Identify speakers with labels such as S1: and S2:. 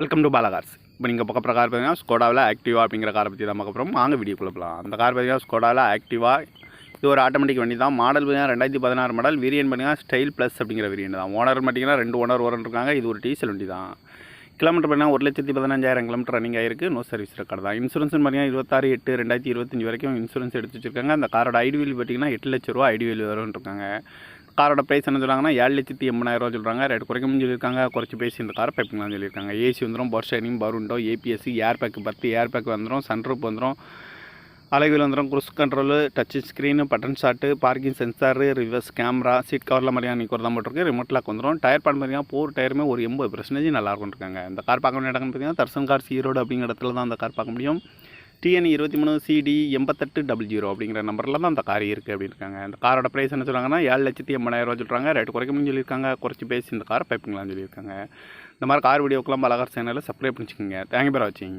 S1: Welcome to Bala cars. இப்போ நீங்கள் பார்க்க போகிற கார் பார்த்தீங்கன்னா ஸ்கோடாவில் ஆக்டிவா அப்படிங்கிற காரை பற்றி தான் பார்க்க போகிறோம். வாங்க வீடியோக்குள்ளே போகலாம். அந்த கார் பார்த்தீங்கன்னா ஸ்கோடாவில் ஆக்டிவா. இது ஒரு ஆட்டோமேட்டிக் வண்டி தான். மாடல் பார்த்தீங்கன்னா 2016 மாடல். வேரியன்ட் பார்த்தீங்கன்னா ஸ்டைல் ப்ளஸ் அப்படிங்கிற வேரியன்ட் தான். ஓனர் பார்த்தீங்கன்னா 2 ஓனர் இருக்காங்க. இது ஒரு டீசல் வண்டி தான். கிலோமீட்டர் பார்த்தீங்கன்னா 1,15,000 கிலோமீட்டர் ரன்னிங் ஆயிருக்கு. நோ சர்வீஸ் ரெக்கார்டு தான். இன்சூரன்ஸ் பார்த்தீங்கன்னா 26/8/2025 வரைக்கும் இன்சூரன்ஸ் எடுத்து வச்சிருக்காங்க. அந்த காரோட ஐடி வேல்யூ பார்த்தீங்கன்னா 8 லட்ச ரூபா ஐடி வேல்யூ வரும்னு இருக்காங்க. காரோட ப்ரைஸ் என்ன சொல்கிறாங்கன்னா 7,80,000 சொல்கிறாங்க. ரேட் குறைக்கணும்னு சொல்லியிருக்காங்க. குறைச்சி பேசி இந்த காரை பைப்பிங்கலாம் சொல்லியிருக்காங்க. ஏசி வந்துடும், பவர் ஷேரிங், பவர் விண்டோ, ஏபிஎஸ்சி, ஏர் பேக் 10 ஏர் பேக் வந்துடும், சன்ரூப் வந்துடும், அலைவில் வந்துடும், cruise control, touch screen, button start, parking sensor, reverse camera, seat கவரில் மாதிரியாக நிற்கிறது தான் போட்டிருக்கு. ரிமோட் லாக் வந்துடும். டயர் பான் பார்த்தீங்கன்னா 4 டயருமே ஒரு 80% நல்லா இருக்கும்னு இந்த கார் பார்க்க வேண்டிய இடம்னு பார்த்தீங்கன்னா தர்சன் கார்ஸ் ஈரோடு அப்படிங்கிற இடத்துல தான் அந்த கார் பார்க்க முடியும். TN 23CD 8800 அப்படிங்கிற நம்பரில் தான் அந்த கார் இருக்குது அப்படின்னு இருக்காங்க. இந்த காரோட ப்ரைஸ் என்ன சொல்கிறாங்கன்னா 7,80,000 சொல்கிறாங்க. ரேட் குறைக்கணும்னு சொல்லியிருக்காங்க. குறைச்சி பேசி இந்த காரை பைப்பிங்களான்னு சொல்லியிருக்காங்க. இந்த மாதிரி கார் வீடியோக்கெல்லாம் பாலா கார்ஸ் சேனலில் சப்ஸ்கிரைப் பண்ணிச்சுக்கோங்க. தேங்க்யூ ஃபார் வாட்சிங்.